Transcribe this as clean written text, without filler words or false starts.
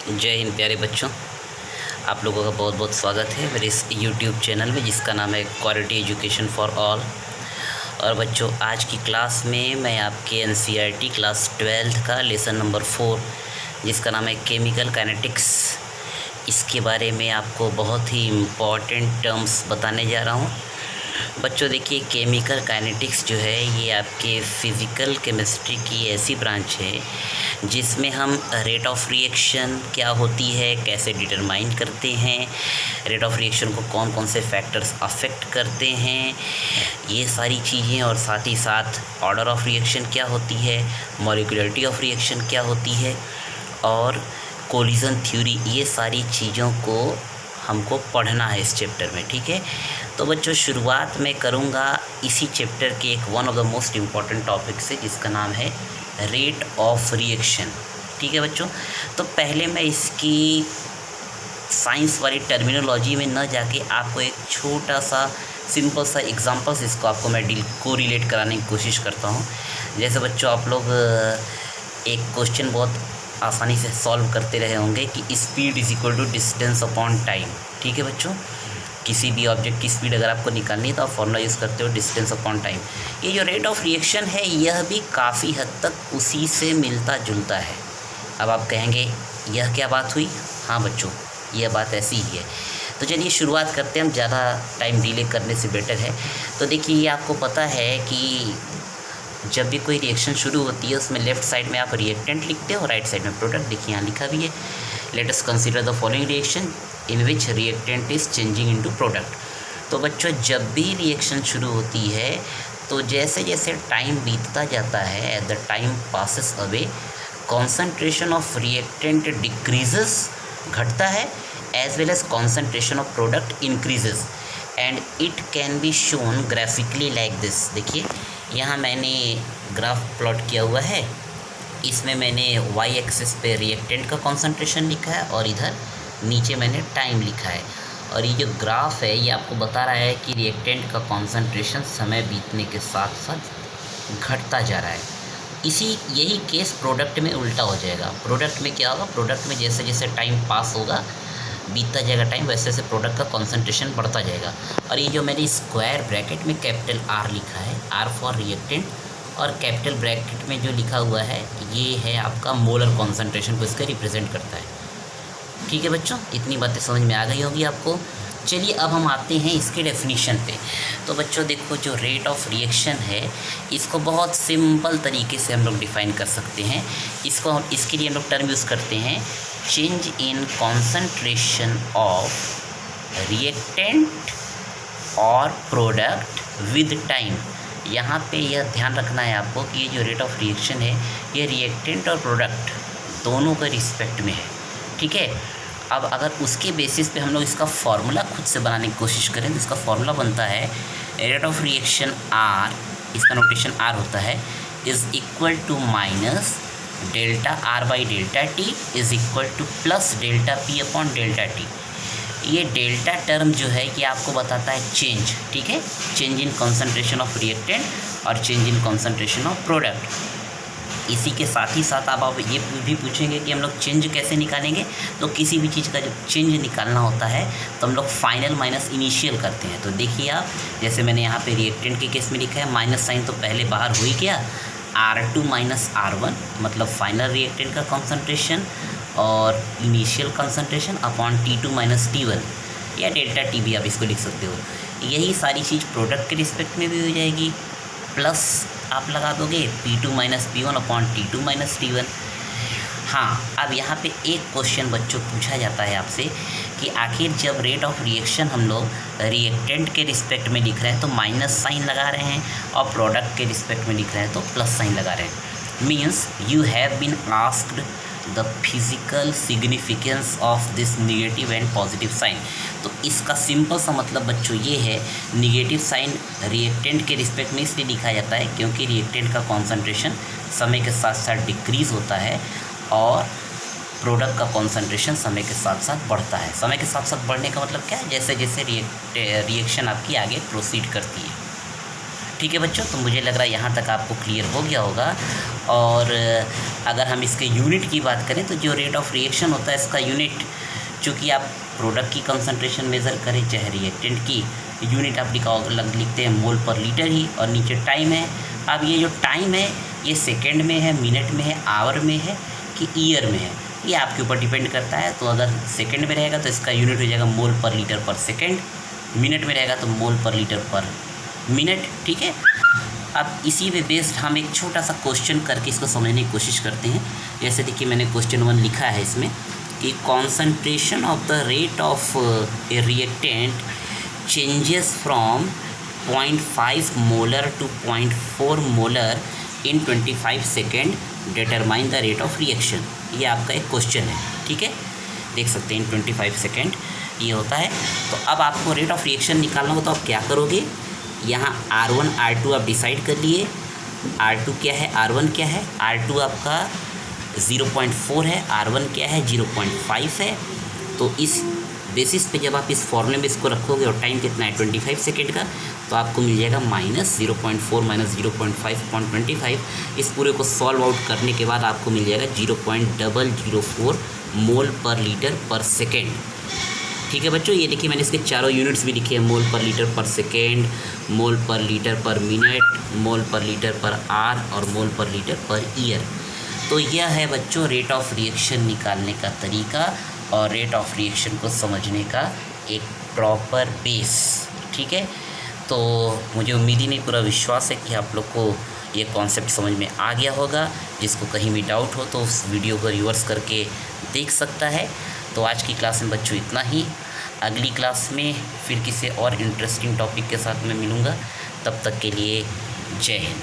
जय हिंद प्यारे बच्चों, आप लोगों का बहुत बहुत स्वागत है मेरे इस यूट्यूब चैनल में जिसका नाम है क्वालिटी एजुकेशन फॉर ऑल। और बच्चों, आज की क्लास में मैं आपके एनसीईआरटी क्लास 12th का लेसन नंबर 4 जिसका नाम है केमिकल काइनेटिक्स, इसके बारे में आपको बहुत ही इम्पॉर्टेंट टर्म्स बताने जा रहा हूँ। बच्चों देखिए, केमिकल काइनेटिक्स जो है ये आपके फ़िज़िकल केमिस्ट्री की ऐसी ब्रांच है जिसमें हम रेट ऑफ रिएक्शन क्या होती है, कैसे डिटरमाइन करते हैं, रेट ऑफ रिएक्शन को कौन कौन से फैक्टर्स अफेक्ट करते हैं, ये सारी चीज़ें, और साथ ही साथ ऑर्डर ऑफ रिएक्शन क्या होती है, मॉलिक्यूलरिटी ऑफ रिएक्शन क्या होती है, और कोलिजन थ्योरी, ये सारी चीज़ों को हमको पढ़ना है इस चैप्टर में। ठीक है, तो बच्चों शुरुआत मैं करूँगा इसी चैप्टर के एक one of the most important topic से जिसका नाम है रेट ऑफ रिएक्शन। ठीक है बच्चों, तो पहले मैं इसकी साइंस वाली टर्मिनोलॉजी में न जाके आपको एक छोटा सा सिंपल सा एग्जांपल्स इसको आपको मैं को रिलेट कराने की कोशिश करता हूँ। जैसे बच्चों आप लोग एक क्वेश्चन बहुत आसानी से सॉल्व करते रहे होंगे कि speed is equal to distance upon time. ठीक है बच्चों, किसी भी ऑब्जेक्ट की स्पीड अगर आपको निकालनी है तो आप फॉर्मूला यूज़ करते हो डिस्टेंस अपॉन टाइम। ये जो रेट ऑफ रिएक्शन है यह भी काफ़ी हद तक उसी से मिलता जुलता है। अब आप कहेंगे यह क्या बात हुई? हाँ बच्चों, यह बात ऐसी ही है। तो चलिए शुरुआत करते हैं, हम ज़्यादा टाइम डिले करने से बेटर है। तो देखिए, ये आपको पता है कि जब भी कोई रिएक्शन शुरू होती है उसमें लेफ़्ट साइड में आप रिएक्टेंट लिखते हो, राइट साइड में प्रोडक्ट। देखिए यहाँ लिखा भी है, let us consider the following reaction in which reactant is changing into product. तो बच्चों जब भी रिएक्शन शुरू होती है तो जैसे जैसे टाइम बीतता जाता है, at the time passes away, concentration of reactant decreases, घटता है, as well as concentration of product increases, and it can be shown graphically like this. देखिए यहाँ मैंने ग्राफ प्लॉट किया हुआ है, इसमें मैंने वाई एक्सिस पे रिएक्टेंट का कॉन्सेंट्रेशन लिखा है और इधर नीचे मैंने टाइम लिखा है। और ये जो ग्राफ है ये आपको बता रहा है कि रिएक्टेंट का कॉन्सेंट्रेशन समय बीतने के साथ साथ घटता जा रहा है। यही केस प्रोडक्ट में उल्टा हो जाएगा। प्रोडक्ट में क्या होगा? प्रोडक्ट में जैसे जैसे टाइम पास होगा, बीतता जाएगा टाइम, वैसे वैसे प्रोडक्ट का कॉन्सेंट्रेशन बढ़ता जाएगा। और ये जो मैंने स्क्वायर ब्रैकेट में कैपिटल आर लिखा है, आर फॉर रिएक्टेंट, और कैपिटल ब्रैकेट में जो लिखा हुआ है ये है आपका मोलर कॉन्सेंट्रेशन को इसका रिप्रेजेंट करता है। ठीक है बच्चों, इतनी बातें समझ में आ गई होगी आपको। चलिए अब हम आते हैं इसके डेफिनीशन पे। तो बच्चों देखो, जो रेट ऑफ रिएक्शन है इसको बहुत सिंपल तरीके से हम लोग डिफ़ाइन कर सकते हैं। इसके लिए हम लोग टर्म यूज़ करते हैं change in concentration of reactant और प्रोडक्ट विद टाइम। यहाँ पे यह ध्यान रखना है आपको कि ये जो रेट ऑफ रिएक्शन है ये रिएक्टेंट और प्रोडक्ट दोनों के रिस्पेक्ट में है। ठीक है, अब अगर उसके बेसिस पे हम लोग इसका फॉर्मूला खुद से बनाने की कोशिश करें तो इसका फॉर्मूला बनता है रेट ऑफ रिएक्शन आर, इसका नोटेशन आर होता है, is equal to minus delta R by delta T is equal to plus delta P upon delta T. ये डेल्टा टर्म जो है ये आपको बताता है चेंज। ठीक है, change in concentration of reactant और change in concentration of product. इसी के साथ ही साथ आप ये भी पूछेंगे कि हम लोग चेंज कैसे निकालेंगे। तो किसी भी चीज़ का जब चेंज निकालना होता है तो हम लोग फाइनल माइनस इनिशियल करते हैं। तो देखिए आप, जैसे मैंने यहाँ पे रिएक्टेंट के केस में लिखा है, माइनस साइन तो पहले बाहर हो ही गया, R2 माइनस R1 मतलब फाइनल रिएक्टेंट का कॉन्सेंट्रेशन और initial concentration upon T2 minus T1, या डेल्टा टी भी आप इसको लिख सकते हो। यही सारी चीज़ प्रोडक्ट के रिस्पेक्ट में भी हो जाएगी, प्लस आप लगा दोगे P2 minus P1 upon T2 minus T1। हाँ, अब यहाँ पे एक क्वेश्चन बच्चों पूछा जाता है आपसे कि आखिर जब रेट ऑफ रिएक्शन हम लोग रिएक्टेंट के रिस्पेक्ट में लिख रहे हैं तो माइनस साइन लगा रहे हैं, और प्रोडक्ट के रिस्पेक्ट में लिख रहे हैं तो प्लस साइन लगा रहे हैं। Means you have been asked the physical significance of this negative and positive sign. तो इसका सिंपल सा मतलब बच्चों ये है, निगेटिव साइन रिएक्टेंट के रिस्पेक्ट में इसलिए लिखा जाता है क्योंकि रिएक्टेंट का कॉन्सेंट्रेशन समय के साथ साथ डिक्रीज़ होता है और प्रोडक्ट का कॉन्सेंट्रेशन समय के साथ साथ बढ़ता है। समय के साथ साथ बढ़ने का मतलब क्या है? जैसे जैसे रिएक्शन आपकी आगे प्रोसीड करती है। ठीक है बच्चों, तो मुझे लग रहा है यहाँ तक आपको क्लियर हो गया होगा। और अगर हम इसके यूनिट की बात करें तो जो रेट ऑफ रिएक्शन होता है इसका यूनिट, चूँकि आप प्रोडक्ट की कंसंट्रेशन मेज़र करें चाहे रिएक्टेंट की, यूनिट आप लिखते हैं मोल पर लीटर ही, और नीचे टाइम है। अब ये जो टाइम है ये सेकेंड में है, मिनट में है, आवर में है कि ईयर में है, ये आपके ऊपर डिपेंड करता है। तो अगर सेकेंड में रहेगा तो इसका यूनिट हो जाएगा मोल पर लीटर पर सेकेंड, मिनट में रहेगा तो मोल पर लीटर पर मिनट। ठीक है, अब इसी पे बेस्ड हम एक छोटा सा क्वेश्चन करके इसको समझने की कोशिश करते हैं। जैसे देखिए मैंने क्वेश्चन 1 लिखा है इसमें कि concentration of the rate of a reactant changes from 0.5 molar to 0.4 molar in 25 second, determine the rate of reaction. ये आपका एक क्वेश्चन है, ठीक है, देख सकते हैं 25 सेकेंड ये होता है। तो अब आपको रेट ऑफ रिएक्शन निकालना होगा तो आप क्या करोगे, यहाँ R1 R2 आप डिसाइड कर लिए। R2 क्या है, R1 क्या है, R2 आपका 0.4 है, R1 क्या है 0.5 है। तो इस बेसिस पे जब आप इस फॉर्मूले में इसको रखोगे और टाइम कितना है 25 सेकेंड का, तो आपको मिल जाएगा -0.4 माइनस 0.5/25। इस पूरे को सॉल्व आउट करने के बाद आपको मिल जाएगा 0.004 मोल पर लीटर पर सेकेंड। ठीक है बच्चों, ये देखिए मैंने इसके चारों यूनिट्स भी लिखे हैं, मोल पर लीटर पर सेकेंड, मोल पर लीटर पर मिनट, मोल पर लीटर पर आर और मोल पर लीटर पर ईयर। तो यह है बच्चों रेट ऑफ रिएक्शन निकालने का तरीका और रेट ऑफ रिएक्शन को समझने का एक प्रॉपर बेस। ठीक है, तो मुझे उम्मीद ही नहीं, पूरा विश्वास है कि आप लोग को ये कॉन्सेप्ट समझ में आ गया होगा। जिसको कहीं भी डाउट हो तो उस वीडियो को रिवर्स करके देख सकता है। तो आज की क्लास में बच्चों इतना ही। अगली क्लास में फिर किसी और इंटरेस्टिंग टॉपिक के साथ मैं मिलूँगा। तब तक के लिए जय हिंद।